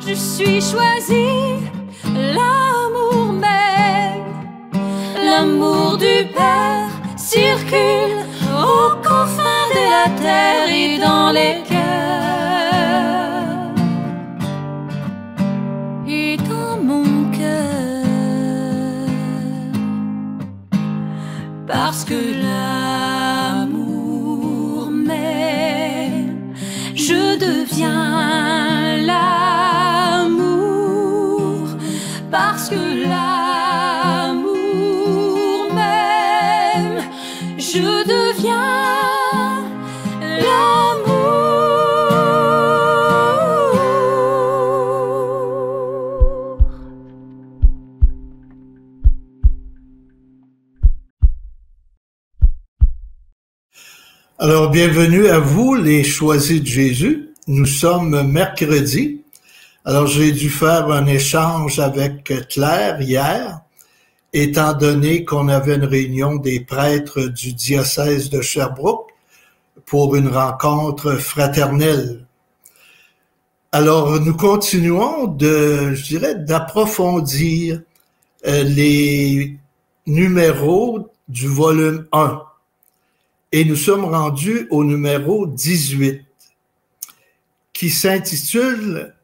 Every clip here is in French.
je suis choisie, l'amour même, l'amour du Père circule aux confins de la terre et dans les cœurs et dans mon cœur, parce que l'amour même, je deviens l'amour, parce que l'amour même, je deviens l'amour. Alors, bienvenue à vous, les choisis de Jésus. Nous sommes mercredi. Alors, j'ai dû faire un échange avec Claire hier, étant donné qu'on avait une réunion des prêtres du diocèse de Sherbrooke pour une rencontre fraternelle. Alors, nous continuons d'approfondir les numéros du volume 1. Et nous sommes rendus au numéro 18, qui s'intitule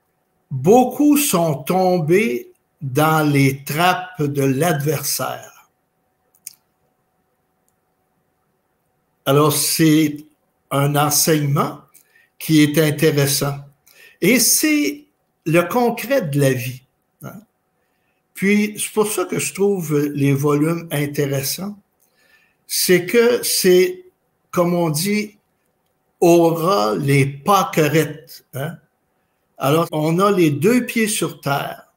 « Beaucoup sont tombés dans les trappes de l'adversaire ». Alors, c'est un enseignement qui est intéressant. Et c'est le concret de la vie. Hein? Puis, c'est pour ça que je trouve les volumes intéressants. C'est que c'est, comme on dit, aura les pâquerettes. Hein? Alors, on a les deux pieds sur terre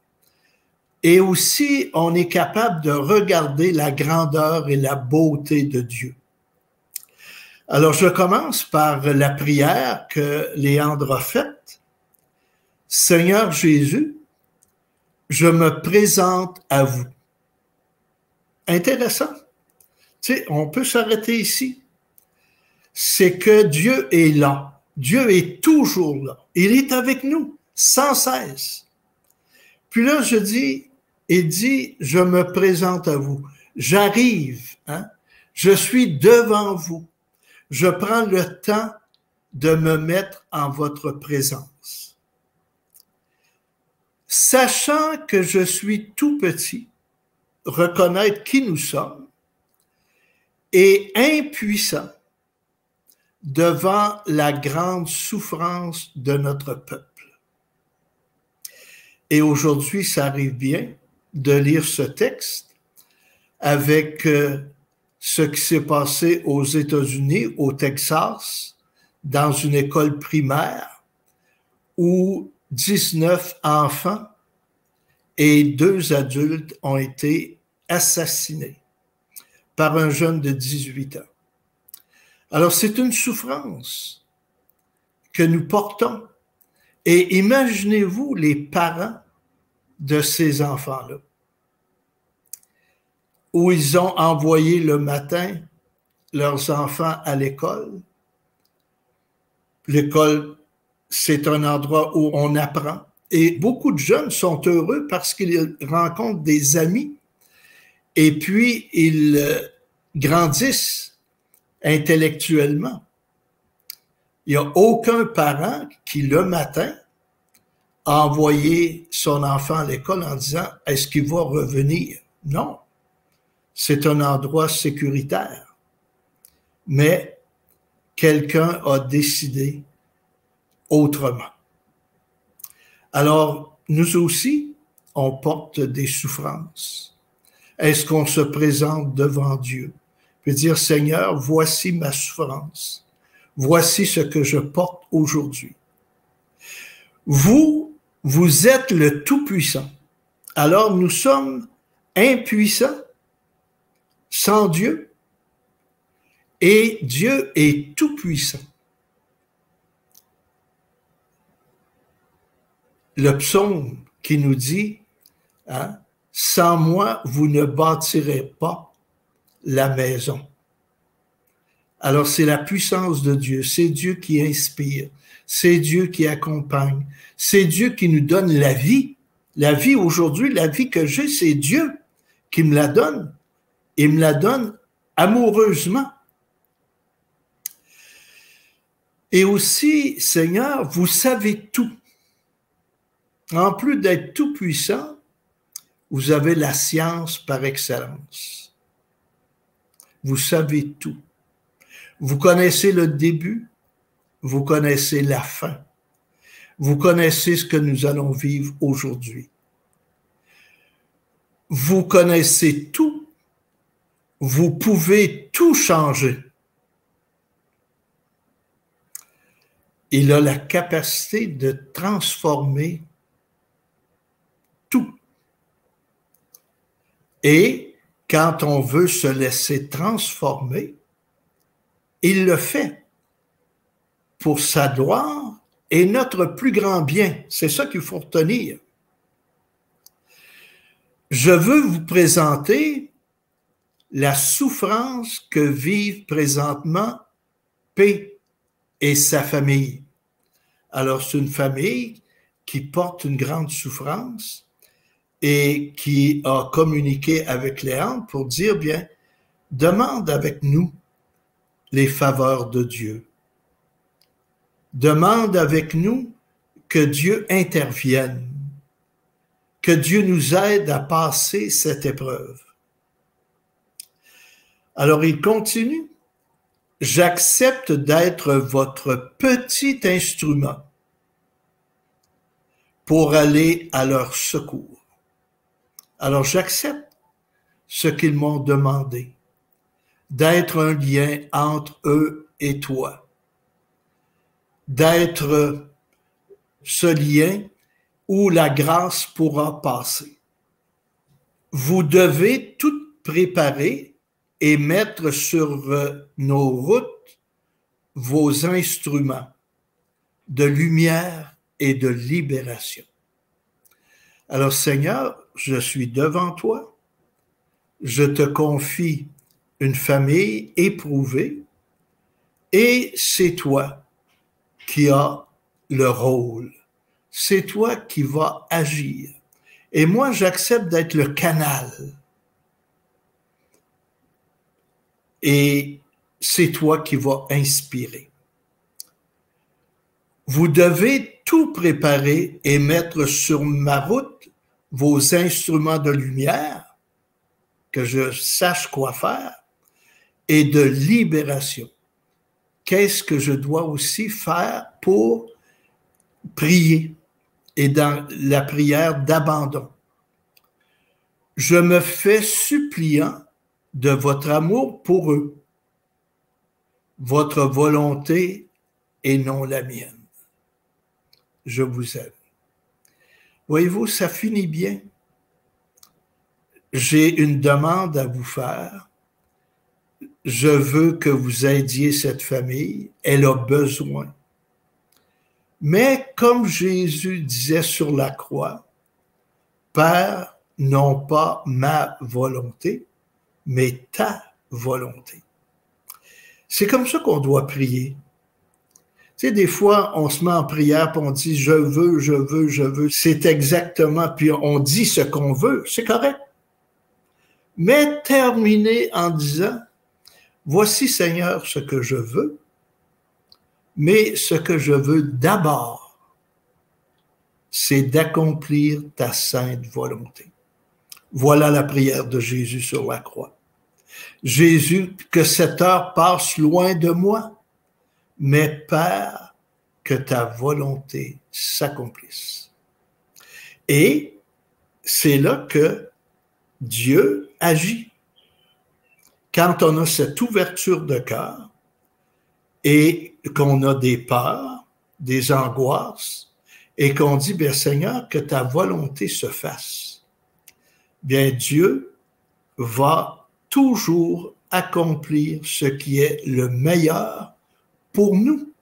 et aussi, on est capable de regarder la grandeur et la beauté de Dieu. Alors, je commence par la prière que Léandre a faite. Seigneur Jésus, je me présente à vous. Intéressant. Tu sais, on peut s'arrêter ici. C'est que Dieu est là. Dieu est toujours là. Il est avec nous, sans cesse. Puis là, il dit, je me présente à vous. J'arrive, hein? Je suis devant vous. Je prends le temps de me mettre en votre présence. Sachant que je suis tout petit, reconnaître qui nous sommes, et impuissant devant la grande souffrance de notre peuple. Et aujourd'hui, ça arrive bien de lire ce texte avec ce qui s'est passé aux États-Unis, au Texas, dans une école primaire où 19 enfants et 2 adultes ont été assassinés par un jeune de 18 ans. Alors, c'est une souffrance que nous portons. Et imaginez-vous les parents de ces enfants-là, où ils ont envoyé le matin leurs enfants à l'école. L'école, c'est un endroit où on apprend. Et beaucoup de jeunes sont heureux parce qu'ils rencontrent des amis et puis ils grandissent intellectuellement. Il n'y a aucun parent qui, le matin, a envoyé son enfant à l'école en disant « Est-ce qu'il va revenir? » Non, c'est un endroit sécuritaire. Mais quelqu'un a décidé autrement. Alors, nous aussi, on porte des souffrances. Est-ce qu'on se présente devant Dieu? Puis dire, Seigneur, voici ma souffrance. Voici ce que je porte aujourd'hui. Vous êtes le Tout-Puissant. Alors, nous sommes impuissants sans Dieu et Dieu est Tout-Puissant. Le psaume qui nous dit, hein, sans moi, vous ne bâtirez pas la maison. Alors, c'est la puissance de Dieu. C'est Dieu qui inspire. C'est Dieu qui accompagne. C'est Dieu qui nous donne la vie. La vie aujourd'hui, la vie que j'ai, c'est Dieu qui me la donne. Il me la donne amoureusement. Et aussi, Seigneur, vous savez tout. En plus d'être tout puissant, vous avez la science par excellence. Vous savez tout. Vous connaissez le début, vous connaissez la fin. Vous connaissez ce que nous allons vivre aujourd'hui. Vous connaissez tout. Vous pouvez tout changer. Il a la capacité de transformer tout. Et quand on veut se laisser transformer, il le fait pour sa gloire et notre plus grand bien. C'est ça qu'il faut retenir. Je veux vous présenter la souffrance que vivent présentement P et sa famille. Alors, c'est une famille qui porte une grande souffrance et qui a communiqué avec Léandre pour dire, bien, demande avec nous les faveurs de Dieu. Demande avec nous que Dieu intervienne, que Dieu nous aide à passer cette épreuve. Alors, il continue. J'accepte d'être votre petit instrument pour aller à leur secours. Alors, j'accepte ce qu'ils m'ont demandé, d'être un lien entre eux et toi, d'être ce lien où la grâce pourra passer. Vous devez tout préparer et mettre sur nos routes vos instruments de lumière et de libération. Alors, Seigneur, je suis devant toi. Je te confie une famille éprouvée et c'est toi qui as le rôle. C'est toi qui vas agir. Et moi, j'accepte d'être le canal. Et c'est toi qui vas inspirer. Vous devez tout préparer et mettre sur ma route vos instruments de lumière, que je sache quoi faire, et de libération. Qu'est-ce que je dois aussi faire pour prier et dans la prière d'abandon? Je me fais suppliant de votre amour pour eux, votre volonté et non la mienne. Je vous aime. Voyez-vous, ça finit bien. J'ai une demande à vous faire. Je veux que vous aidiez cette famille. Elle a besoin. Mais comme Jésus disait sur la croix, Père, non pas ma volonté, mais ta volonté. C'est comme ça qu'on doit prier. Tu sais, des fois, on se met en prière et on dit « je veux, je veux, je veux ». C'est exactement, puis on dit ce qu'on veut, c'est correct. Mais terminer en disant « voici Seigneur ce que je veux, mais ce que je veux d'abord, c'est d'accomplir ta sainte volonté ». Voilà la prière de Jésus sur la croix. Jésus, que cette heure passe loin de moi, mais Père, que ta volonté s'accomplisse. Et c'est là que Dieu agit. Quand on a cette ouverture de cœur et qu'on a des peurs, des angoisses, et qu'on dit, bien Seigneur, que ta volonté se fasse, bien Dieu va toujours accomplir ce qui est le meilleur pour nous.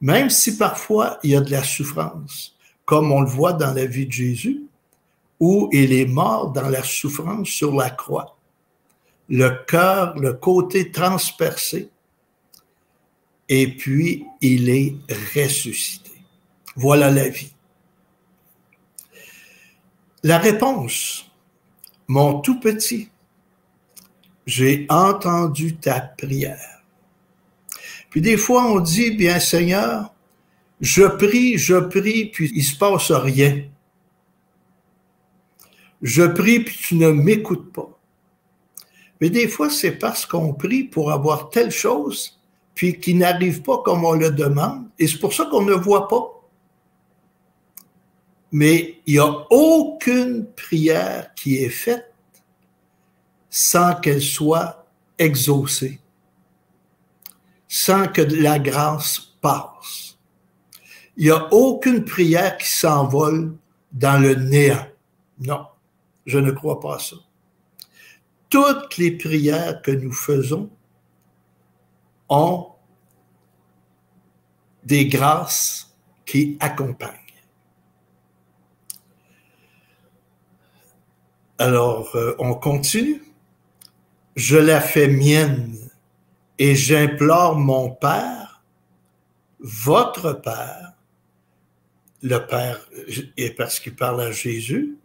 Même si parfois il y a de la souffrance, comme on le voit dans la vie de Jésus, où il est mort dans la souffrance sur la croix. Le cœur, le côté transpercé, et puis il est ressuscité. Voilà la vie. La réponse, mon tout petit, j'ai entendu ta prière. Puis des fois on dit, bien Seigneur, je prie, puis il se passe rien. Je prie, puis tu ne m'écoutes pas. Mais des fois, c'est parce qu'on prie pour avoir telle chose, puis qui n'arrive pas comme on le demande, et c'est pour ça qu'on ne voit pas. Mais il n'y a aucune prière qui est faite sans qu'elle soit exaucée, sans que la grâce passe. Il n'y a aucune prière qui s'envole dans le néant. Non, je ne crois pas à ça. Toutes les prières que nous faisons ont des grâces qui accompagnent. Alors, on continue. Je la fais mienne et j'implore mon Père, votre Père, le Père, et parce qu'il parle à Jésus,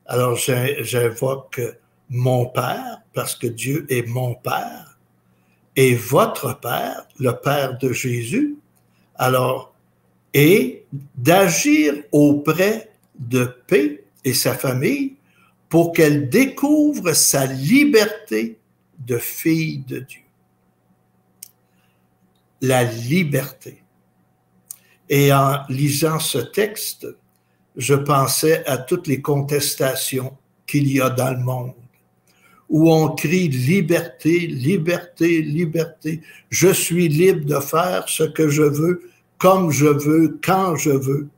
alors j'invoque mon Père, parce que Dieu est mon Père, et votre Père, le Père de Jésus, alors, et d'agir auprès de P et sa famille pour qu'elle découvre sa liberté de fille de Dieu. La liberté. Et en lisant ce texte, je pensais à toutes les contestations qu'il y a dans le monde, où on crie liberté, liberté, liberté. Je suis libre de faire ce que je veux, comme je veux, quand je veux.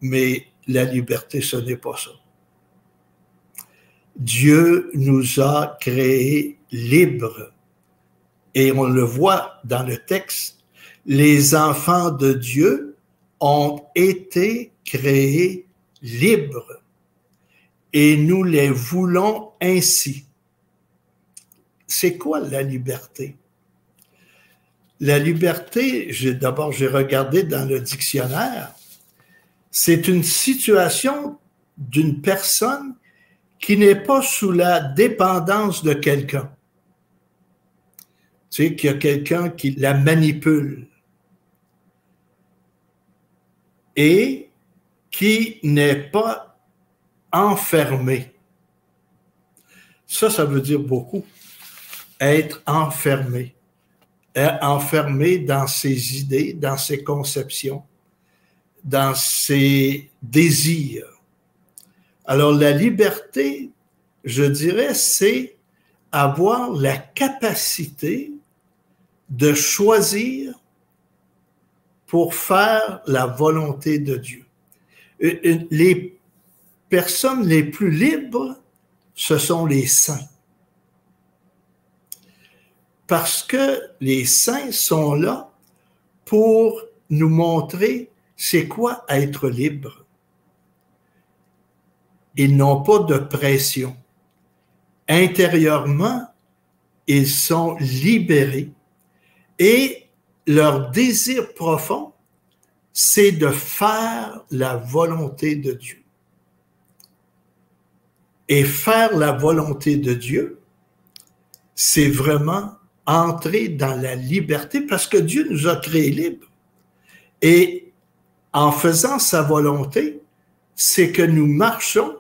Mais la liberté, ce n'est pas ça. Dieu nous a créés libres. Et on le voit dans le texte, les enfants de Dieu ont été créés libres. Et nous les voulons ainsi. C'est quoi la liberté? La liberté, d'abord j'ai regardé dans le dictionnaire, c'est une situation d'une personne qui n'est pas sous la dépendance de quelqu'un. Tu sais, qu'il y a quelqu'un qui la manipule et qui n'est pas enfermé. Ça veut dire beaucoup. Être enfermé. Enfermé dans ses idées, dans ses conceptions, dans ses désirs. Alors, la liberté, je dirais, c'est avoir la capacité de choisir pour faire la volonté de Dieu. Les personnes les plus libres, ce sont les saints. Parce que les saints sont là pour nous montrer c'est quoi être libre. Ils n'ont pas de pression. Intérieurement, ils sont libérés et leur désir profond, c'est de faire la volonté de Dieu. Et faire la volonté de Dieu, c'est vraiment entrer dans la liberté parce que Dieu nous a créés libres. Et en faisant sa volonté, c'est que nous marchons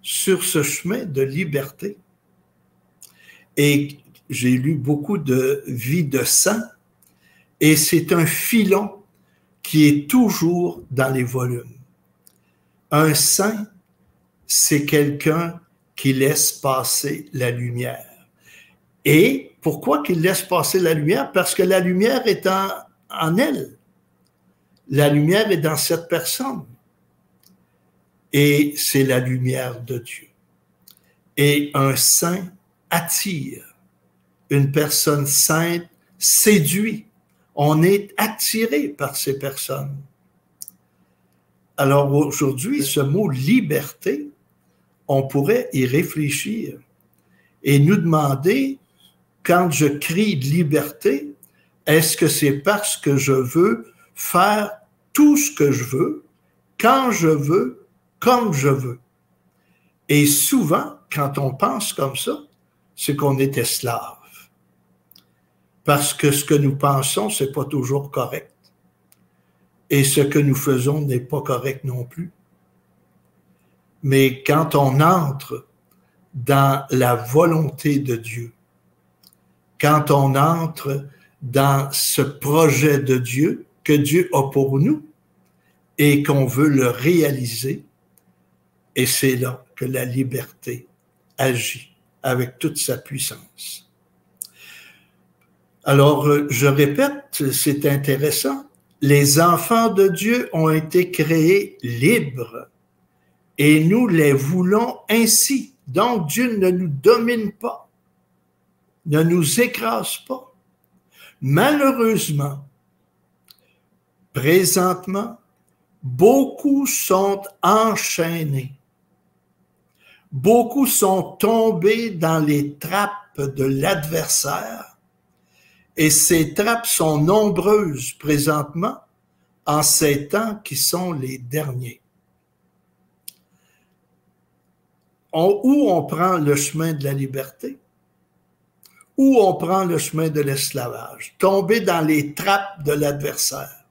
sur ce chemin de liberté. Et j'ai lu beaucoup de vies de saints et c'est un filon qui est toujours dans les volumes. Un saint, c'est quelqu'un qui laisse passer la lumière. Et pourquoi qu'il laisse passer la lumière? Parce que la lumière est en elle. La lumière est dans cette personne. Et c'est la lumière de Dieu. Et un saint attire. Une personne sainte séduit. On est attiré par ces personnes. Alors aujourd'hui, ce mot liberté, on pourrait y réfléchir et nous demander, quand je crie liberté, Est-ce que c'est parce que je veux faire tout ce que je veux, quand je veux, comme je veux? Et souvent, quand on pense comme ça, c'est qu'on est esclave. Parce que ce que nous pensons, c'est pas toujours correct. Et ce que nous faisons n'est pas correct non plus. Mais quand on entre dans la volonté de Dieu, quand on entre dans ce projet de Dieu que Dieu a pour nous et qu'on veut le réaliser, et c'est là que la liberté agit avec toute sa puissance. Alors, je répète, c'est intéressant. Les enfants de Dieu ont été créés libres et nous les voulons ainsi. Donc, Dieu ne nous domine pas, ne nous écrase pas. Malheureusement, présentement, beaucoup sont enchaînés. Beaucoup sont tombés dans les trappes de l'adversaire et ces trappes sont nombreuses présentement en ces temps qui sont les derniers. Où on prend le chemin de la liberté, où on prend le chemin de l'esclavage, tomber dans les trappes de l'adversaire.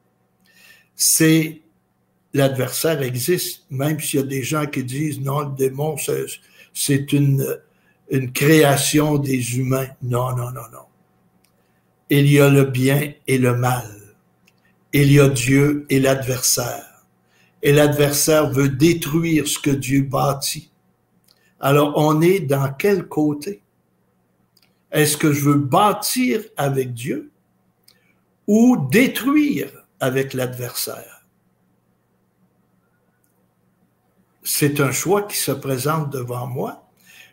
L'adversaire existe, même s'il y a des gens qui disent non, le démon, c'est une création des humains. Non, non, non, non. Il y a le bien et le mal. Il y a Dieu et l'adversaire. Et l'adversaire veut détruire ce que Dieu bâtit. Alors, on est dans quel côté? Est-ce que je veux bâtir avec Dieu ou détruire avec l'adversaire? C'est un choix qui se présente devant moi.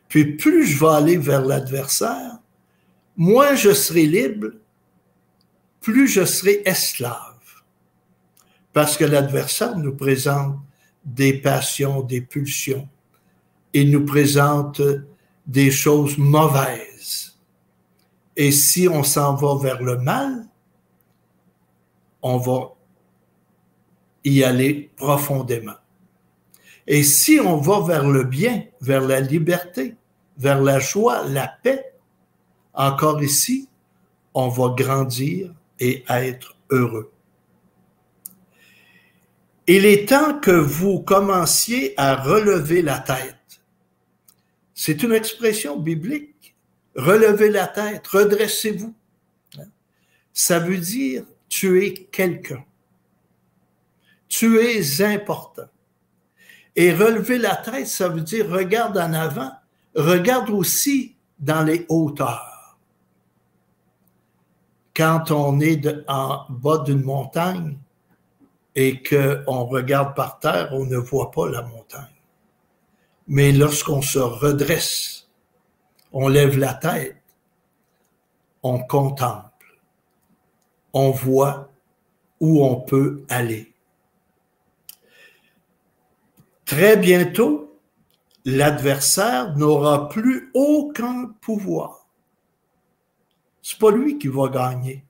Puis plus je vais aller vers l'adversaire, moins je serai libre, plus je serai esclave. Parce que l'adversaire nous présente des passions, des pulsions. Il nous présente des choses mauvaises. Et si on s'en va vers le mal, on va y aller profondément. Et si on va vers le bien, vers la liberté, vers la joie, la paix, encore ici, on va grandir et être heureux. Il est temps que vous commenciez à relever la tête. C'est une expression biblique. Relevez la tête, redressez-vous. Ça veut dire tu es quelqu'un. Tu es important. Et relever la tête, ça veut dire regarde en avant, regarde aussi dans les hauteurs. Quand on est en bas d'une montagne et qu'on regarde par terre, on ne voit pas la montagne. Mais lorsqu'on se redresse, on lève la tête, on contemple, on voit où on peut aller. Très bientôt, l'adversaire n'aura plus aucun pouvoir. C'est pas lui qui va gagner.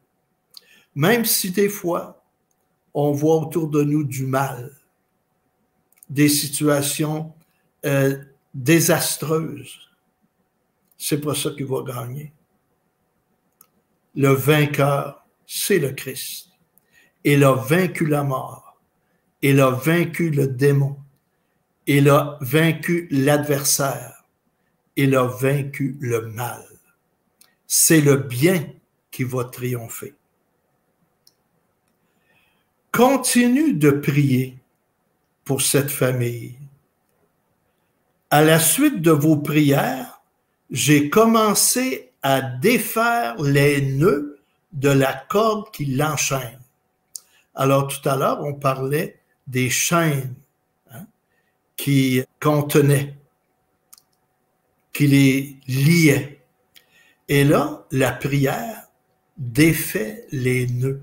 Même si des fois, on voit autour de nous du mal, des situations désastreuses. C'est pas ça qui va gagner. Le vainqueur, c'est le Christ. Il a vaincu la mort. Il a vaincu le démon. Il a vaincu l'adversaire. Il a vaincu le mal. C'est le bien qui va triompher. Continue de prier pour cette famille. À la suite de vos prières, j'ai commencé à défaire les nœuds de la corde qui l'enchaîne. Alors tout à l'heure, on parlait des chaînes qui contenaient, qui les liaient. Et là, la prière défait les nœuds.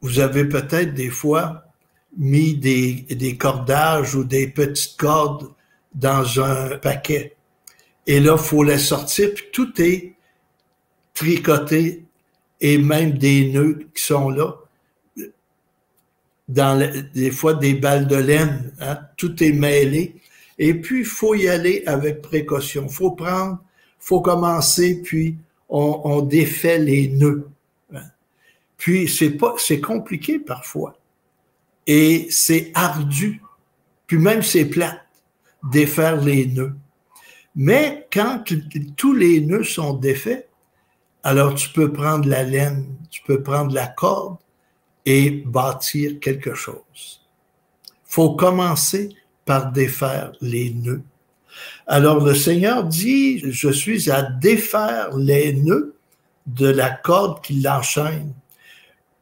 Vous avez peut-être des fois mis des cordages ou des petites cordes dans un paquet. Et là, il faut les sortir, puis tout est tricotés et même des nœuds qui sont là. Des fois, des balles de laine, hein, tout est mêlé. Et puis, il faut y aller avec précaution. Il faut commencer, puis on défait les nœuds. Hein. Puis, c'est compliqué parfois. Et c'est ardu. Puis même, c'est plate, défaire les nœuds. Mais quand tous les nœuds sont défaits, alors tu peux prendre la laine, tu peux prendre la corde et bâtir quelque chose. Il faut commencer par défaire les nœuds. Alors le Seigneur dit, je suis à défaire les nœuds de la corde qui l'enchaîne.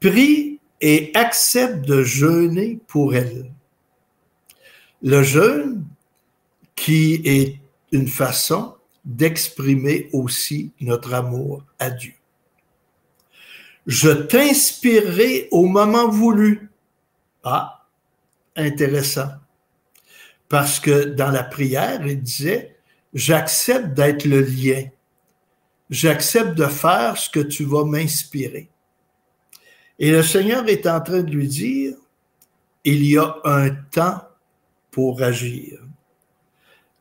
Prie et accepte de jeûner pour elle. Le jeûne qui est une façon d'exprimer aussi notre amour à Dieu. Je t'inspirerai au moment voulu. Ah, intéressant. Parce que dans la prière, il disait, j'accepte d'être le lien. J'accepte de faire ce que tu vas m'inspirer. Et le Seigneur est en train de lui dire, il y a un temps pour agir.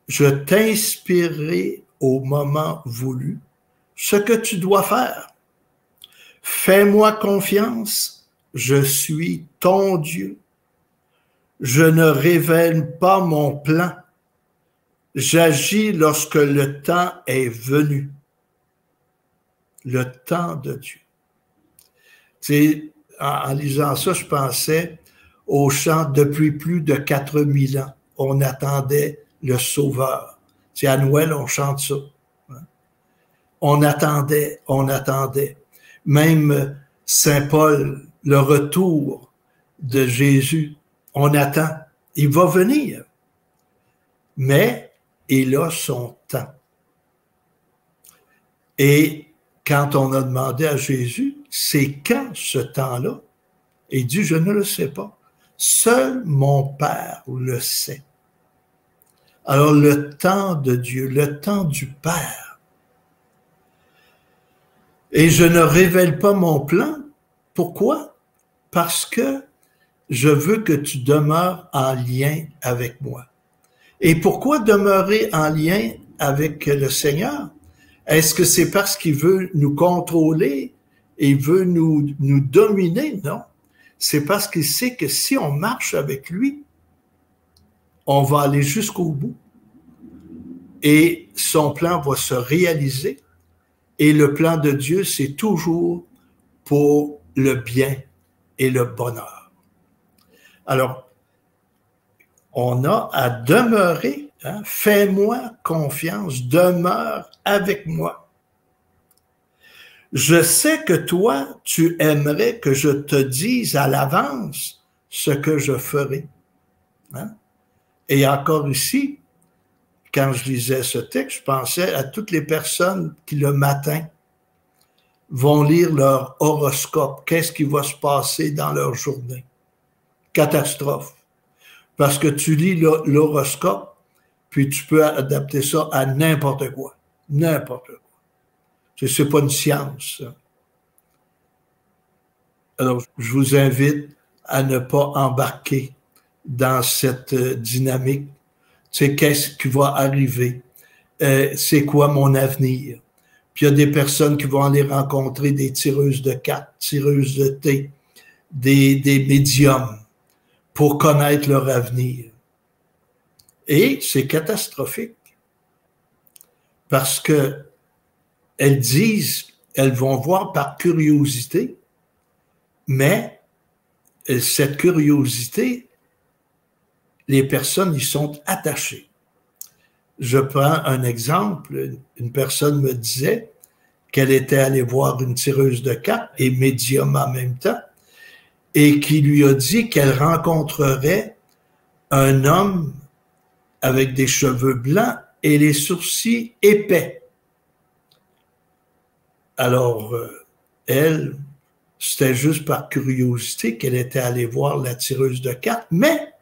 Je t'inspirerai au moment voulu ce que tu dois faire. Fais-moi confiance, je suis ton Dieu. Je ne révèle pas mon plan. J'agis lorsque le temps est venu. Le temps de Dieu. Tu sais, en lisant ça, je pensais au chant depuis plus de 4000 ans. On attendait le Sauveur. Tu sais, à Noël, on chante ça. On attendait. Même Saint Paul, le retour de Jésus, on attend. Il va venir. Mais il a son temps. Et quand on a demandé à Jésus, c'est quand ce temps-là? Il dit, je ne le sais pas. Seul mon Père le sait. Alors le temps de Dieu, le temps du Père. Et je ne révèle pas mon plan. Pourquoi? Parce que je veux que tu demeures en lien avec moi. Et pourquoi demeurer en lien avec le Seigneur? Est-ce que c'est parce qu'il veut nous contrôler et il veut nous dominer? Non. C'est parce qu'il sait que si on marche avec lui, on va aller jusqu'au bout. Et son plan va se réaliser. Et le plan de Dieu, c'est toujours pour le bien et le bonheur. Alors, on a à demeurer, hein? Fais-moi confiance, demeure avec moi. Je sais que toi, tu aimerais que je te dise à l'avance ce que je ferai. Hein? Et encore ici, quand je lisais ce texte, je pensais à toutes les personnes qui, le matin, vont lire leur horoscope. Qu'est-ce qui va se passer dans leur journée? Catastrophe. Parce que tu lis l'horoscope, puis tu peux adapter ça à n'importe quoi. N'importe quoi. C'est pas une science. Ça. Alors, je vous invite à ne pas embarquer dans cette dynamique. C'est qu'est-ce qui va arriver? C'est quoi mon avenir? Puis il y a des personnes qui vont aller rencontrer des tireuses de cartes, tireuses de thé, des médiums pour connaître leur avenir. Et c'est catastrophique. Parce que elles disent, elles vont voir par curiosité, mais cette curiosité, les personnes y sont attachées. Je prends un exemple. Une personne me disait qu'elle était allée voir une tireuse de cartes et médium en même temps, et qui lui a dit qu'elle rencontrerait un homme avec des cheveux blancs et les sourcils épais. Alors, elle, c'était juste par curiosité qu'elle était allée voir la tireuse de cartes, mais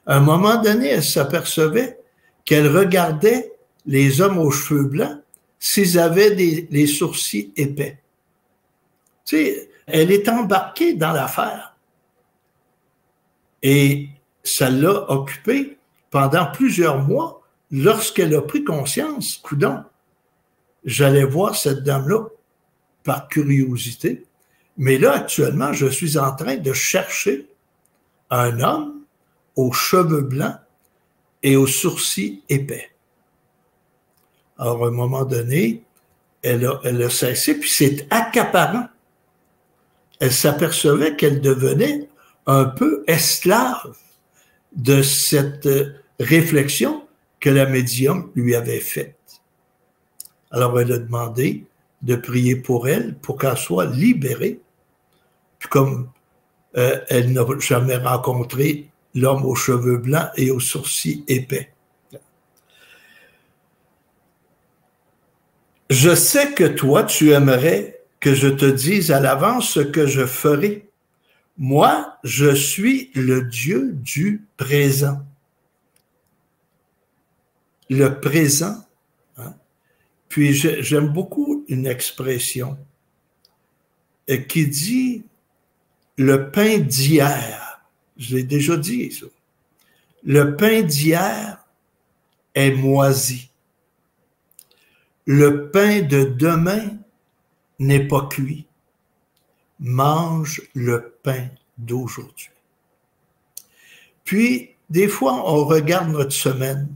à un moment donné, elle s'apercevait qu'elle regardait les hommes aux cheveux blancs, s'ils avaient les sourcils épais. Tu sais, elle est embarquée dans l'affaire. Et ça l'a occupée pendant plusieurs mois lorsqu'elle a pris conscience, coudonc, j'allais voir cette dame-là par curiosité, mais là, actuellement, je suis en train de chercher un homme aux cheveux blancs et aux sourcils épais. Alors, à un moment donné, elle a cessé, puis c'est accaparant. Elle s'apercevait qu'elle devenait un peu esclave de cette réflexion que la médium lui avait faite. Alors, elle a demandé de prier pour elle, pour qu'elle soit libérée. Puis comme elle n'a jamais rencontré l'homme aux cheveux blancs et aux sourcils épais. Je sais que toi, tu aimerais que je te dise à l'avance ce que je ferai. Moi, je suis le Dieu du présent. Le présent. Hein? Puis j'aime beaucoup une expression qui dit le pain d'hier. Je l'ai déjà dit, ça. Le pain d'hier est moisi. Le pain de demain n'est pas cuit. Mange le pain d'aujourd'hui. Puis, des fois, on regarde notre semaine,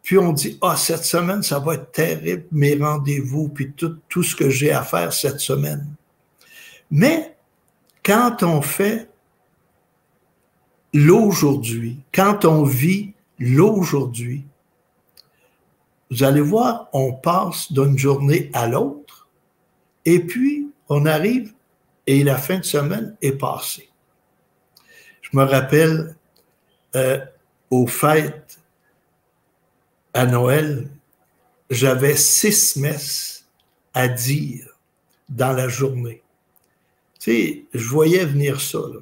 puis on dit, ah, cette semaine, ça va être terrible, mes rendez-vous, puis tout ce que j'ai à faire cette semaine. Mais, quand on fait l'aujourd'hui, quand on vit l'aujourd'hui, vous allez voir, on passe d'une journée à l'autre, et puis on arrive et la fin de semaine est passée. Je me rappelle aux fêtes à Noël, j'avais 6 messes à dire dans la journée. Tu sais, je voyais venir ça, là.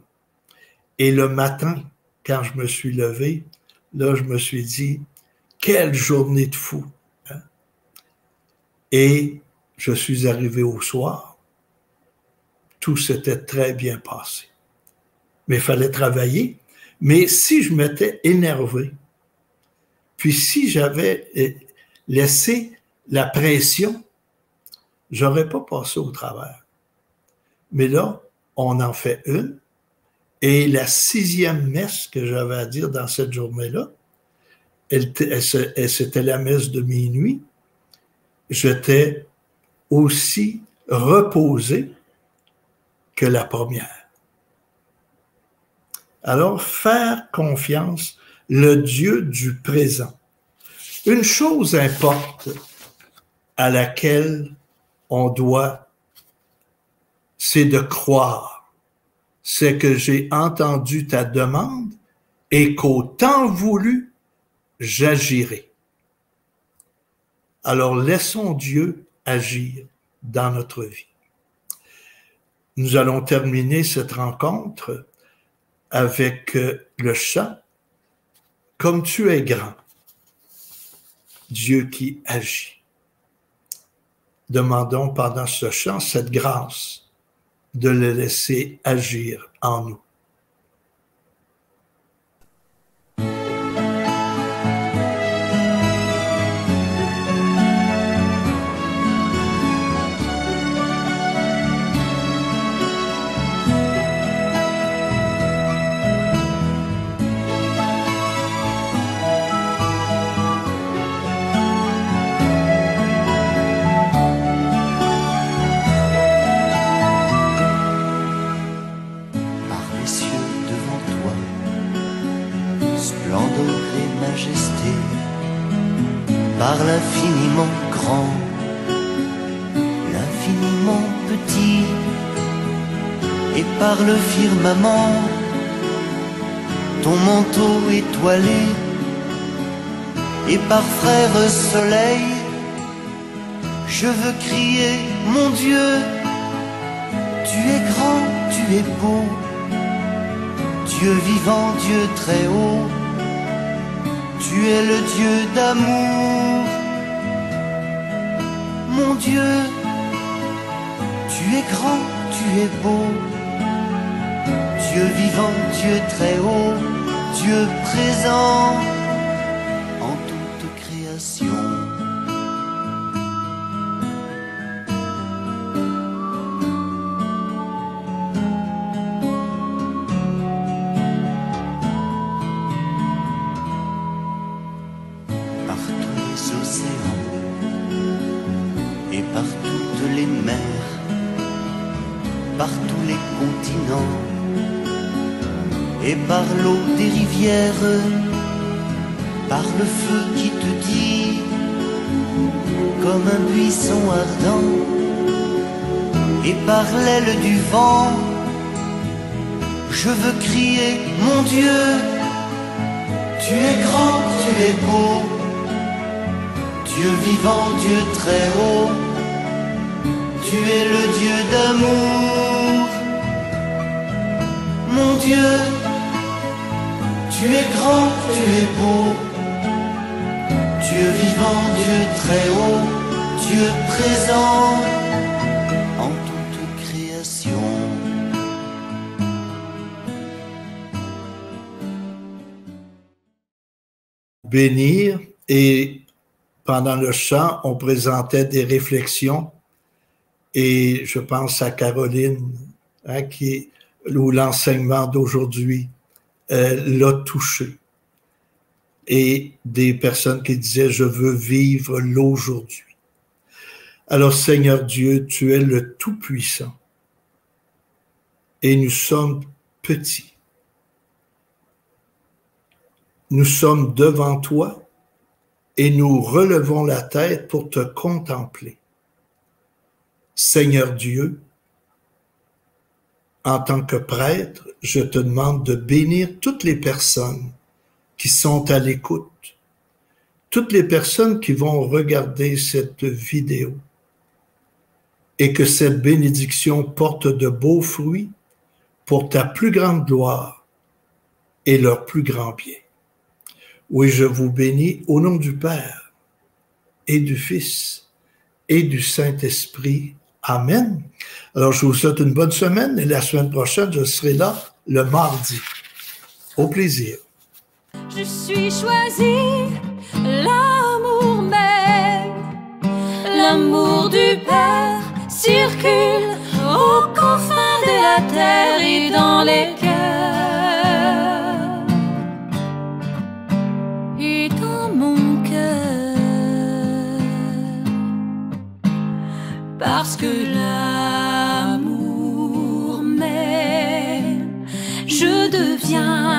Et le matin, quand je me suis levé, là, je me suis dit, quelle journée de fou! Hein? Et je suis arrivé au soir, tout s'était très bien passé. Mais il fallait travailler. Mais si je m'étais énervé, puis si j'avais laissé la pression, j'aurais pas passé au travers. Mais là, on en fait une. Et la 6e messe que j'avais à dire dans cette journée-là, c'était la messe de minuit. J'étais aussi reposé que la première. Alors, faire confiance, le Dieu du présent. Une chose importe à laquelle on doit, c'est de croire. C'est que j'ai entendu ta demande et qu'au temps voulu, j'agirai. Alors, laissons Dieu agir dans notre vie. Nous allons terminer cette rencontre avec le chant « Comme tu es grand, Dieu qui agit ». Demandons pendant ce chant cette grâce de le laisser agir en nous. Par l'infiniment grand, l'infiniment petit, et par le firmament, ton manteau étoilé, et par frère soleil, je veux crier, mon Dieu, tu es grand, tu es beau, Dieu vivant, Dieu très haut. Tu es le Dieu d'amour, mon Dieu, tu es grand, tu es beau, Dieu vivant, Dieu très haut, Dieu présent en toute création. Par tous les océans et par toutes les mers, par tous les continents et par l'eau des rivières, par le feu qui te dit comme un buisson ardent, et par l'aile du vent, je veux crier mon Dieu, tu es grand, tu es beau, Dieu vivant, Dieu très haut, tu es le Dieu d'amour. Mon Dieu, tu es grand, tu es beau, Dieu vivant, Dieu très haut, Dieu présent en toute création. Bénir, et pendant le chant, on présentait des réflexions, et je pense à Caroline, hein, où l'enseignement d'aujourd'hui l'a touché. Et des personnes qui disaient « Je veux vivre l'aujourd'hui ». Alors, Seigneur Dieu, tu es le Tout-Puissant, et nous sommes petits. Nous sommes devant toi, et nous relevons la tête pour te contempler. Seigneur Dieu, en tant que prêtre, je te demande de bénir toutes les personnes qui sont à l'écoute, toutes les personnes qui vont regarder cette vidéo, et que cette bénédiction porte de beaux fruits pour ta plus grande gloire et leur plus grand bien. Oui, je vous bénis au nom du Père et du Fils et du Saint-Esprit. Amen. Alors, je vous souhaite une bonne semaine, et la semaine prochaine, je serai là le mardi. Au plaisir. Je suis choisi, l'amour même, l'amour du Père circule aux confins de la terre et dans les cœurs et dans mon cœur, parce que l'amour même, je deviens